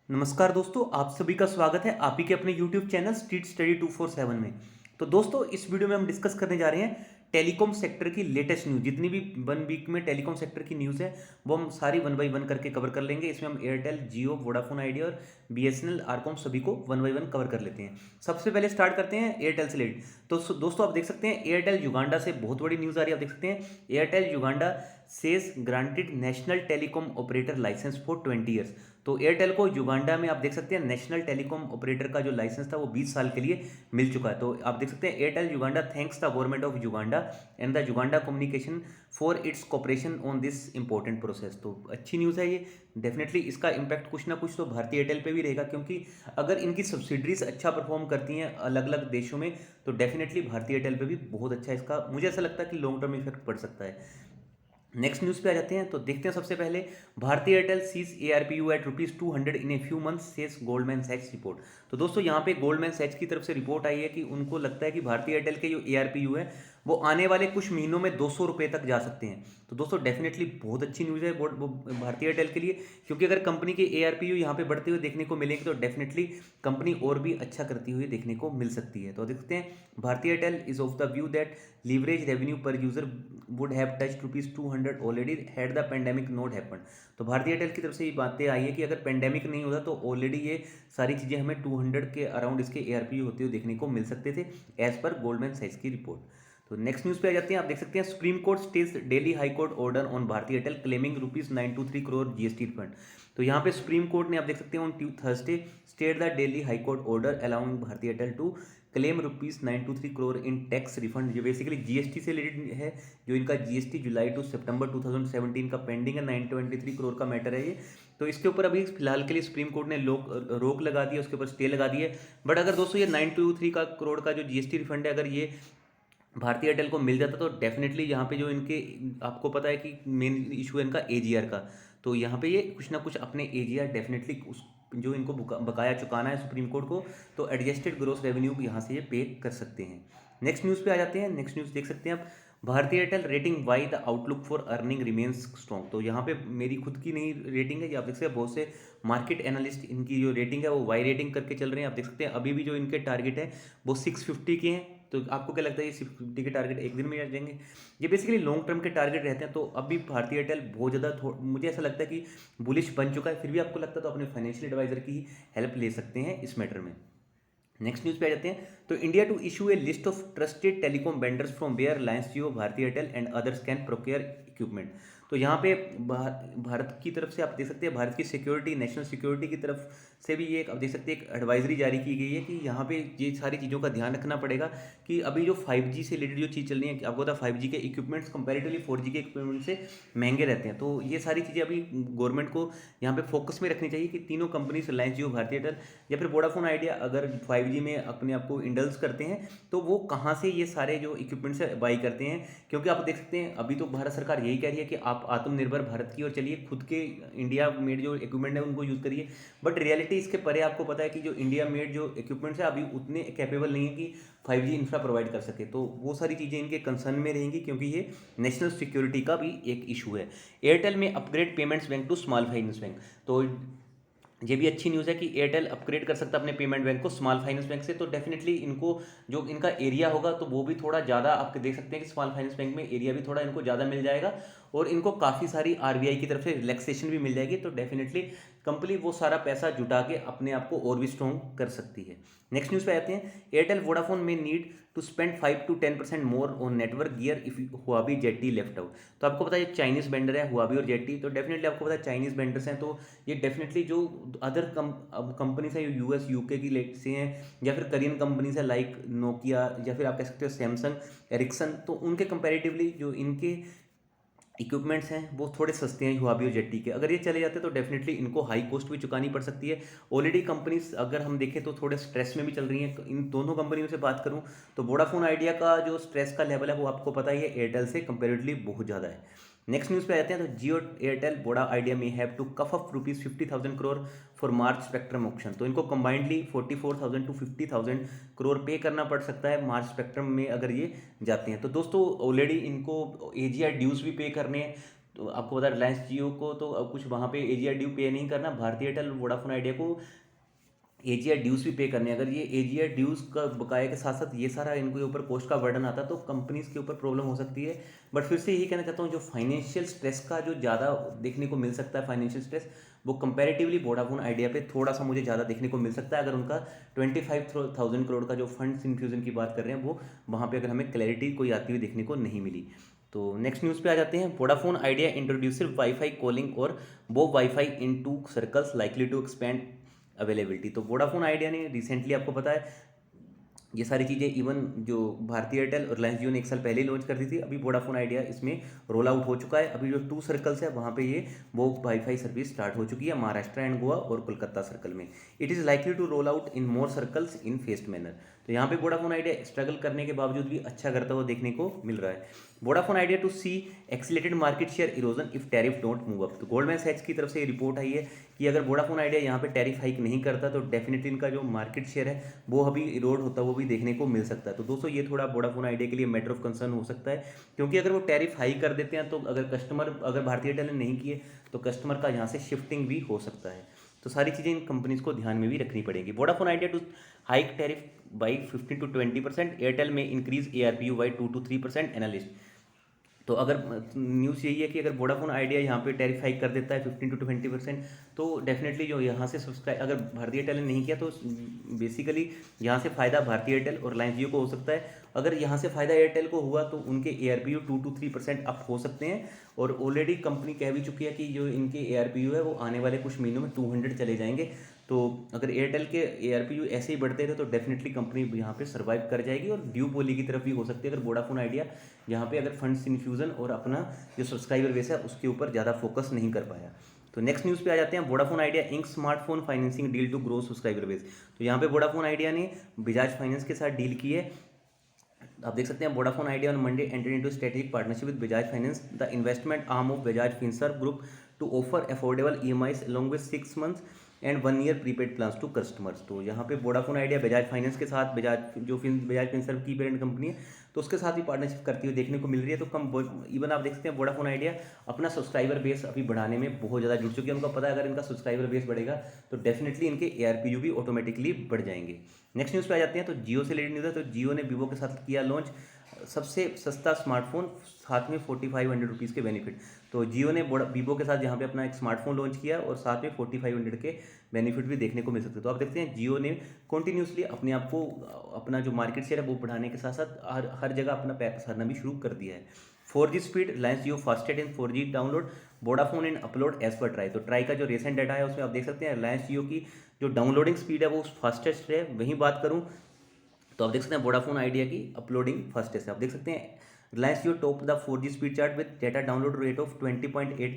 नमस्कार दोस्तों, आप सभी का स्वागत है आप ही के अपने YouTube चैनल स्ट्रीट स्टडी 247 में। तो दोस्तों, इस वीडियो में हम डिस्कस करने जा रहे हैं टेलीकॉम सेक्टर की लेटेस्ट न्यूज़। जितनी भी 1 वीक में टेलीकॉम सेक्टर की न्यूज़ है वो हम सारी 1 बाय 1 करके कवर कर लेंगे। इसमें हम एयरटेल, जियो, वोडाफोन आइडिया और BSNL, आरकॉम सभी को 1 बाय 1 कवर कर लेते हैं। सबसे पहले स्टार्ट करते हैं एयरटेल से लेट। तो दोस्तों, आप देख सकते हैं एयरटेल युगांडा से बहुत बड़ी न्यूज़ आ रही है। आप देख सकते हैं Airtel Uganda says granted national telecom operator licence for 20 years. तो एयरटेल को युगांडा में आप देख सकते हैं नेशनल टेलीकॉम ऑपरेटर का जो लाइसेंस था वो 20 साल के लिए मिल चुका है। तो आप देख सकते हैं Airtel Uganda thanks the government of Uganda and the Uganda communication for its cooperation on this important process. तो अच्छी न्यूज़ है ये। डेफिनेटली इसका इम्पैक्ट कुछ ना कुछ तो भारतीय एयरटेल पे भी रहेगा, क्योंकि अगर इनकी सब्सिडरीज अच्छा परफॉर्म करती हैं अलग अलग देशों में तो डेफिनेटली भारतीय एयरटेल पे भी बहुत अच्छा इसका मुझे ऐसा लगता है कि लॉन्ग टर्म इफेक्ट पड़ सकता है। नेक्स्ट न्यूज़ पे आ जाते हैं। तो देखते हैं सबसे पहले Bharti Airtel sees ARPU at ₹200 in a few months says Goldman सैक्स रिपोर्ट। तो दोस्तों, यहाँ पे गोल्डमैन सैक्स की तरफ से रिपोर्ट आई है कि उनको लगता है कि भारतीय एयरटेल के जो ARPU है वो आने वाले कुछ महीनों में ₹200 तक जा सकते हैं। तो दोस्तों, डेफिनेटली बहुत अच्छी न्यूज़ है वो भारतीय एयरटेल के लिए, क्योंकि अगर कंपनी के ARPU यहाँ पे बढ़ते हुए देखने को मिलेंगे तो डेफिनेटली कंपनी और भी अच्छा करती हुई देखने को मिल सकती है। तो देखते हैं Bharti Airtel is of the view that leverage revenue per user would have touched ₹200 already had the pandemic not happen. तो भारतीय एयरटेल की तरफ से ये बातें आई है कि अगर पेंडेमिक नहीं होता तो ऑलरेडी ये सारी चीज़ें हमें 200 के अराउंड इसके ARPU होते हुए देखने को मिल सकते थे, एज पर गोल्डमैन सैक्स की रिपोर्ट। तो नेक्स्ट न्यूज़ पे आ जाते हैं। आप देख सकते हैं supreme court stage Delhi high court order on Bharti Airtel claiming ₹923 crore GST refund. तो यहाँ पे सुप्रीम कोर्ट ने आप देख सकते हैं on Thursday state the Delhi high court order allowing Bharti Airtel to claim ₹923 crore in tax refund, जो बेसिकली GST से रिलेटेड है। जो इनका GST जुलाई टू सितंबर 2017 का पेंडिंग है, 923 करोड़ का मैटर है ये। तो इसके ऊपर अभी फिलहाल के लिए सुप्रीम कोर्ट ने रोक लगा दी है, उसके ऊपर स्टे लगा दी है। बट अगर दोस्तों ये 923 का करोड़ का जो GST रिफंड है, अगर ये भारतीय एयरटेल को मिल जाता तो डेफिनेटली यहाँ पे जो इनके आपको पता है कि मेन इशू है इनका AGR का। तो यहाँ पे ये कुछ ना कुछ अपने AGR डेफिनेटली उस जो इनको बकाया चुकाना है सुप्रीम कोर्ट को, तो एडजस्टेड ग्रोस रेवेन्यू यहाँ से ये पे कर सकते हैं। नेक्स्ट न्यूज़ पे आ जाते हैं। नेक्स्ट न्यूज़ देख सकते हैं आप, भारतीय Airtel rating why the outlook for earning remains strong. तो यहाँ पे मेरी खुद की नहीं रेटिंग है, ये आप देख सकते हैं बहुत से मार्केट एनालिस्ट इनकी जो रेटिंग है वो वाई रेटिंग करके चल रहे हैं। आप देख सकते हैं अभी भी जो इनके टारगेट है वो 650 के हैं। तो आपको क्या लगता है ये 650 के टारगेट एक दिन में आ जाएंगे? ये बेसिकली लॉन्ग टर्म के टारगेट रहते हैं। तो अभी भारतीय एयरटेल बहुत ज़्यादा मुझे ऐसा लगता है कि बुलिश बन चुका है। फिर भी आपको लगता है तो अपने फाइनेंशियल एडवाइजर की हेल्प ले सकते हैं इस मैटर में। नेक्स्ट न्यूज़ पे आ जाते हैं। तो India to issue a list of trusted telecom vendors from where Reliance Jio, Bharti Airtel and others can procure equipment. तो यहाँ पे भारत की तरफ से आप देख सकते हैं, भारत की सिक्योरिटी, नेशनल सिक्योरिटी की तरफ से भी ये आप देख सकते हैं एक एडवाइजरी जारी की गई है कि यहाँ पे ये सारी चीज़ों का ध्यान रखना पड़ेगा कि अभी जो 5G से रिलेटेड जो चीज़ चल रही है, आपको पता 5G के इक्विपमेंट्स कंपैरेटिवली 4G के इक्विपमेंट से महंगे रहते हैं। तो ये सारी चीज़ें अभी गवर्नमेंट को यहाँ पे फोकस में रखनी चाहिए कि तीनों कंपनीज रिलायंस जियो, भारतीय एयरटेल या फिर वोडाफोन आइडिया अगर 5G में अपने आप को इंडल्स करते हैं तो वो कहाँ से ये सारे जो इक्विपमेंट्स है बाई करते हैं। क्योंकि आप देख सकते हैं अभी तो भारत सरकार यही कह रही है कि आप आत्मनिर्भर भारत की ओर चलिए, खुद के इंडिया मेड जो इक्विपमेंट है उनको यूज़ करिए। बट रियलिटी इसके परे आपको पता है कि जो इंडिया मेड जो इक्विपमेंट्स है अभी उतने कैपेबल नहीं है कि 5G इंफ्रा प्रोवाइड कर सके। तो वो सारी चीज़ें इनके कंसर्न में रहेंगी, क्योंकि ये नेशनल सिक्योरिटी का भी एक इशू है। एयरटेल में upgrade payments bank to small finance bank. तो ये भी अच्छी न्यूज़ है कि एयरटेल अपग्रेड कर सकता है अपने पेमेंट बैंक को स्मॉल फाइनेंस बैंक से। तो डेफिनेटली इनको जो इनका एरिया होगा तो वो भी थोड़ा ज़्यादा आप देख सकते हैं कि स्मॉल फाइनेंस बैंक में एरिया भी थोड़ा इनको ज़्यादा मिल जाएगा और इनको काफ़ी सारी RBI की तरफ से रिलैक्सेशन भी मिल जाएगी। तो डेफिनेटली कंपनी वो सारा पैसा जुटा के अपने आप को और भी स्ट्रॉन्ग कर सकती है। नेक्स्ट न्यूज़ पे आते हैं। एयरटेल वोडाफोन में need to spend 5 to 10% more on network gear if Huawei ZTE left out. तो आपको पता है चाइनीज़ वेंडर है हुआबी और जेटी, तो डेफिनेटली आपको पता है चाइनीज़ वेंडर्स हैं। तो ये डेफिनेटली जो अदर कंपनीज है US UK की लेट से हैं या फिर कोरियन कंपनीज है लाइक नोकिया या फिर आप कह सकते हो सैमसंग, एरिक्सन, तो उनके कंपैरेटिवली जो इनके इक्विपमेंट्स हैं वो थोड़े सस्ते हैं हुआबी और जेटी के। अगर ये चले जाते हैं तो डेफिनेटली इनको हाई कॉस्ट भी चुकानी पड़ सकती है। ऑलरेडी कंपनीज अगर हम देखें तो थोड़े स्ट्रेस में भी चल रही हैं। इन दोनों कंपनियों से बात करूं तो वोडाफोन आइडिया का जो स्ट्रेस का लेवल है वो आपको पता ही है एयरटेल से कंपेरेटिवली बहुत ज़्यादा है। नेक्स्ट न्यूज़ पे आते हैं। तो Jio Airtel Voda Idea may have to cough up ₹50,000 crore for March spectrum auction. तो इनको कंबाइंडली 44,000 to 50,000 करोड़ पे करना पड़ सकता है मार्च स्पेक्ट्रम में अगर ये जाते हैं। तो दोस्तों ऑलरेडी इनको AGR ड्यूज भी पे करने हैं। तो आपको पता है रिलायंस जियो को तो अब कुछ वहाँ पे एजीआर ड्यू पे नहीं करना, भारतीय एयरटेल वोडाफोन आइडिया को एजीआर ड्यूज भी पे करने हैं। अगर ये एजीआर ड्यूज का बकाया के साथ साथ ये सारा इनके ऊपर कॉस्ट का बर्डन आता तो कंपनीज के ऊपर प्रॉब्लम हो सकती है। बट फिर से यही कहना चाहता हूँ, जो फाइनेंशियल स्ट्रेस का जो ज़्यादा देखने को मिल सकता है, फाइनेंशियल स्ट्रेस वो कंपैरेटिवली वोडाफोन आइडिया पे थोड़ा सा मुझे ज़्यादा देखने को मिल सकता है। अगर उनका 25,000 करोड़ का जो फंड्स इन्फ्यूजन की बात कर रहे हैं वो वहाँ पे अगर हमें क्लैरिटी कोई आती हुई देखने को नहीं मिली। तो नेक्स्ट न्यूज़ पे आ जाते हैं। Vodafone Idea introduces WiFi calling और वो WiFi in 2 circles likely to expand availability. तो वोडाफोन आइडिया ने रिसेंटली आपको पता है ये सारी चीज़ें इवन जो भारतीय एयरटेल और रिलायंस जियो ने 1 साल पहले ही लॉन्च कर दी थी, अभी वोडाफोन आइडिया इसमें रोल आउट हो चुका है। अभी जो 2 सर्कल्स है वहाँ पे ये वो वाईफाई सर्विस स्टार्ट हो चुकी है महाराष्ट्र एंड गोवा और कोलकाता सर्कल में। It is likely to roll out in more circles in phased manner. तो यहाँ पे वोडाफोन आइडिया स्ट्रगल करने के बावजूद भी अच्छा करता हुआ देखने को मिल रहा है। Vodafone Idea to see accelerated market share erosion if tariff don't move up. तो गोल्डमैन सैच्स की तरफ से ये रिपोर्ट आई है कि अगर वोडाफोन आइडिया यहाँ पे टैरिफ हाइक नहीं करता तो डेफिनेटली इनका जो मार्केट शेयर है वो अभी इरोड होता वो भी देखने को मिल सकता है। तो दोस्तों ये थोड़ा वोडाफोन आइडिया के लिए मैटर ऑफ कंसर्न हो सकता है, क्योंकि अगर वो टैरिफ हाई कर देते हैं तो अगर भारतीय एयरटेल ने नहीं किए तो कस्टमर का यहाँ से शिफ्टिंग भी हो सकता है। तो सारी चीज़ें इन कंपनीज को ध्यान में भी रखनी पड़ेगी। Vodafone Idea to hike tariff by 15 to 20%, Airtel में increase ARPU by 2 to 3% analyst. तो अगर न्यूज़ यही है कि अगर वोडाफोन आइडिया यहाँ पे टैरिफ हाइक कर देता है 15 to 20%, तो डेफिनेटली जो यहाँ से सब्सक्राइब अगर भारतीय एयरटेल ने नहीं किया तो बेसिकली यहाँ से फ़ायदा भारतीय एयरटेल और रिलायंस जियो को हो सकता है। अगर यहाँ से फ़ायदा एयरटेल को हुआ तो उनके ARPU 2 to 3% अप हो सकते हैं। और ऑलरेडी कंपनी कह भी चुकी है कि जो इनके ARPU है वो आने वाले कुछ महीनों में 200 चले जाएंगे। तो अगर एयरटेल के ARPU ऐसे ही बढ़ते रहे तो डेफिनेटली कंपनी यहाँ पे सर्वाइव कर जाएगी और ड्यू बोली की तरफ भी हो सकती है, अगर वोडाफोन आइडिया यहाँ पे अगर फंड्स इन्फ्यूज़न और अपना जो सब्सक्राइबर बेस है उसके ऊपर ज़्यादा फोकस नहीं कर पाया। तो नेक्स्ट न्यूज़ पे आ जाते हैं। Vodafone Idea inks smartphone financing deal to grow subscriber base. तो यहाँ पे वोडाफोन आइडिया ने बजाज फाइनेंस के साथ डील की है। आप देख सकते हैं Vodafone Idea on Monday entered into strategic partnership with Bajaj Finance, the investment arm of Bajaj Finserv group, to offer affordable EMIs along with 6 months and 1 year prepaid plans to customers. तो यहाँ पे वोडाफोन आइडिया बजाज फाइनेंस के साथ बजाज फिनसर्व की पेरेंट कंपनी है तो उसके साथ भी पार्टनरशिप करती हुई देखने को मिल रही है। तो कम इवन आप देख सकते हैं वोडाफोन आइडिया अपना सब्सक्राइबर बेस अभी बढ़ाने में बहुत ज़्यादा जुड़ चुकी है। उनको पता है अगर इनका सब्सक्राइबर बेस बढ़ेगा तो डेफिनेटली इनके ARPU भी ऑटोमेटिकली बढ़ जाएंगे। नेक्स्ट न्यूज़ पे आ जाते हैं। तो जियो से रिलेटेड न्यूज़ है। तो जियो ने वीवो के साथ किया लॉन्च सबसे सस्ता स्मार्टफोन, साथ में 4500 रुपीज़ के बेनिफिट। तो जियो ने वीवो के साथ यहाँ पे अपना एक स्मार्टफोन लॉन्च किया और साथ में 4500 के बेनिफिट भी देखने को मिल सकते हैं। तो आप देखते हैं जियो ने कॉन्टिन्यूसली अपने आप को अपना जो मार्केट शेयर है वो बढ़ाने के साथ साथ हर जगह अपना पैक सारना भी शुरू कर दिया है। 4G speed, Reliance Jio fastest in 4G download, Vodafone in upload as per TRAI. तो ट्राई का जो रिसेंट डाटा है उसमें आप देख सकते हैं रिलायंस जियो की जो डाउनलोडिंग स्पीड है वो फास्टेस्ट है। वहीं बात करूँ तो आप देख सकते हैं वोडाफोन आइडिया की अपलोडिंग फास्टेस्ट है। आप देख सकते हैं Reliance Jio top the 4G speed chart with data download rate of 20.8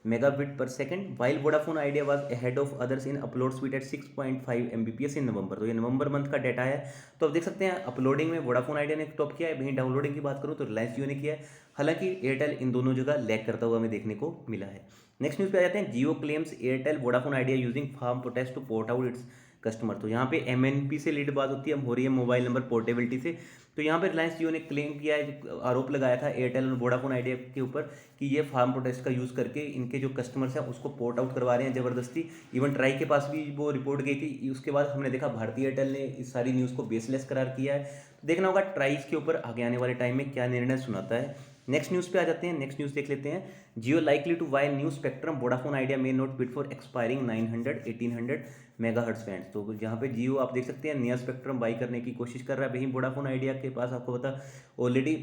megabit per second, while Vodafone Idea was ahead of others in upload speed at 6.5 Mbps in नवंबर। तो ये नवंबर मंथ का डाटा है। तो आप देख सकते हैं अपलोडिंग में वोडाफोन आइडिया ने टॉप किया है, वहीं डाउनलोडिंग की बात करूँ तो रिलायंस जियो ने किया है। हालांकि एयरटेल इन दोनों जगह लैग करता हुआ हमें देखने को मिला है। नेक्स्ट न्यूज़ पे आ जाते हैं। Jio claims Airtel Vodafone Idea using farm protest to port out its customer. तो यहाँ पे MNP से लीड बात होती है, हो रही है मोबाइल नंबर पोर्टेबिलिटी से। तो यहाँ पे रिलायंस जियो ने क्लेम किया है, आरोप लगाया था एयरटेल और वोडाफोन आइडिया के ऊपर कि ये फार्म प्रोटेस्ट का यूज़ करके इनके जो कस्टमर्स हैं उसको पोर्ट आउट करवा रहे हैं ज़बरदस्ती। इवन ट्राई के पास भी वो रिपोर्ट गई थी। उसके बाद हमने देखा भारतीय एयरटेल ने इस सारी न्यूज़ को बेसलेस करार किया है। तो देखना होगा ट्राइज के ऊपर आगे आने वाले टाइम में क्या निर्णय सुनाता है। नेक्स्ट न्यूज़ पे आ जाते हैं। नेक्स्ट न्यूज़ देख लेते हैं। Jio likely to buy new spectrum, Vodafone Idea may not bid for expiring 900-1800 megahertz band. तो यहाँ पे जियो आप देख सकते हैं नया स्पेक्ट्रम बाई करने की कोशिश कर रहा है। वहीं वोडाफोन आइडिया के पास आपको पता ऑलरेडी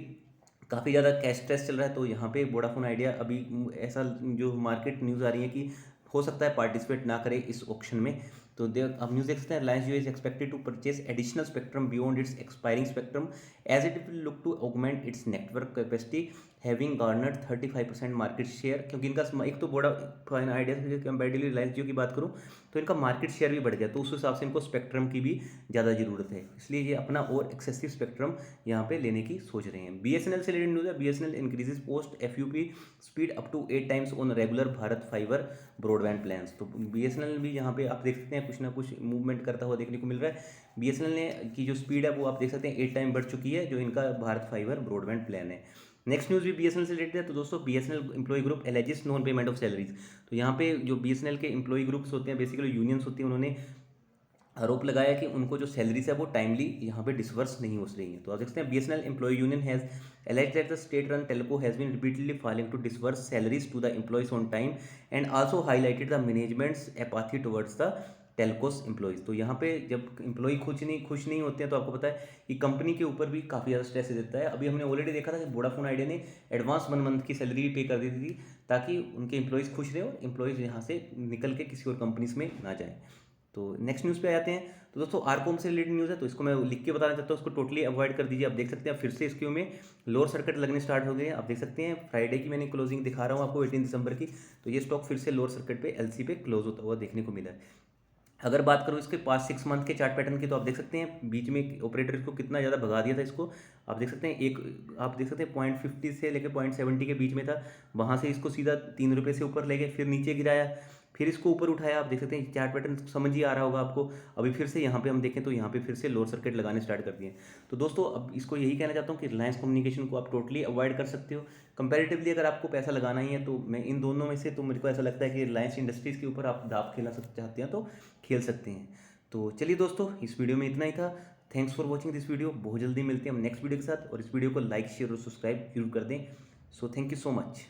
काफ़ी ज़्यादा कैश स्ट्रेस चल रहा है। तो यहाँ पे वोडाफोन आइडिया अभी ऐसा जो मार्केट न्यूज़ आ रही है कि हो सकता है पार्टिसिपेट ना करे इस ऑक्शन में। तो आप न्यूज़ देख सकते हैं Reliance Jio is expected to purchase additional spectrum beyond its expiring spectrum as it will look to augment its network capacity having garnered 35% market share. क्योंकि इनका एक तो वोडाफोन आइडिया से कंपेरेटिवली रिलायंस जियो की बात करूँ तो इनका मार्केट शेयर भी बढ़ गया, तो उस हिसाब से इनको स्पेक्ट्रम की भी ज़्यादा ज़रूरत है, इसलिए ये अपना और एक्सेसिव स्पेक्ट्रम यहाँ पे लेने की सोच रहे हैं। BSNL से रिलेटेड न्यूज़ है। BSNL increases post FUP speed up to 8 times on regular Bharat fibre broadband plans. तो BSNL भी यहाँ पे आप देख सकते हैं कुछ ना कुछ मूवमेंट करता हुआ देखने को मिल रहा है। BSNL ने की जो स्पीड है वो आप देख सकते हैं 8 टाइम बढ़ चुकी है, जो इनका भारत फाइबर ब्रॉडबैंड प्लान है। नेक्स्ट न्यूज़ भी बीएसएनएल से रिलेटेड है। तो दोस्तों BSNL employ group alleges non payment of salaries. तो यहाँ पे जो बीएसएनएल के एम्प्लॉय ग्रुप्स होते हैं, बेसिकली यूनियंस होती हैं, उन्होंने आरोप लगाया कि उनको जो सैलरीज है वो टाइमली यहाँ पे डिसवर्स नहीं हो रही है। तो आप देखते हैं BSNL employ union has alleged that the state run telco has been repeatedly failing to disburse salaries to the employees on time and also highlighted the management's apathy towards the telcos employees. तो यहाँ पे जब employ खुश नहीं होते हैं तो आपको पता है कि कंपनी के ऊपर भी काफ़ी ज़्यादा स्ट्रेस देता है। अभी हमने ऑलरेडी देखा था कि वोडाफोन आइडिया ने एडवांस 1 मंथ की सैलरी भी पे कर दी थी ताकि उनके एम्प्लॉयज़ खुश रहे और एम्प्लॉयज़ यहाँ से निकल के किसी और कंपनीज में ना जाएँ। तो नेक्स्ट न्यूज़ पे आ जाते हैं। तो दोस्तों आरकॉम से रिलेटेड न्यूज़ है, तो इसको मैं लिख के बताना चाहता हूँ, इसको टोटली अवॉइड कर दीजिए। आप देख सकते हैं फिर से इसके में लोअर सर्किट लगने स्टार्ट हो गए हैं। आप देख सकते हैं फ्राइडे की मैंने क्लोजिंग दिखा रहा हूँ आपको 18 दिसंबर की, तो ये स्टॉक फिर से लोअर सर्किट पे एलसी पे क्लोज होता हुआ देखने को मिला है। अगर बात करूँ इसके पास 6 मंथ के चार्ट पैटर्न की, तो आप देख सकते हैं बीच में ऑपरेटर इसको कितना ज़्यादा भगा दिया था इसको। आप देख सकते हैं आप देख सकते हैं 0.50 से लेकर 0.70 के बीच में था, वहाँ से इसको सीधा 3 रुपये से ऊपर ले गए, फिर नीचे गिराया, फिर इसको ऊपर उठाया। आप देख सकते हैं चार्ट पैटर्न समझ ही आ रहा होगा आपको। अभी फिर से यहाँ पे हम देखें तो यहाँ पे फिर से लोअर सर्किट लगाने स्टार्ट कर दिए। तो दोस्तों अब इसको यही कहना चाहता हूँ कि रिलायंस कम्युनिकेशन को आप टोटली अवॉइड कर सकते हो। कंपैरेटिवली अगर आपको पैसा लगाना ही है तो मैं इन दोनों में से, तो मेरे को ऐसा लगता है कि रिलायंस इंडस्ट्रीज़ के ऊपर आप दाव खेलना चाहते हैं तो खेल सकते हैं। तो चलिए दोस्तों, इस वीडियो में इतना ही था। Thanks for watching this video. बहुत जल्दी मिलते हैं हम नेक्स्ट वीडियो के साथ, और इस वीडियो को लाइक शेयर और सब्सक्राइब जरूर कर दें। So thank you so much.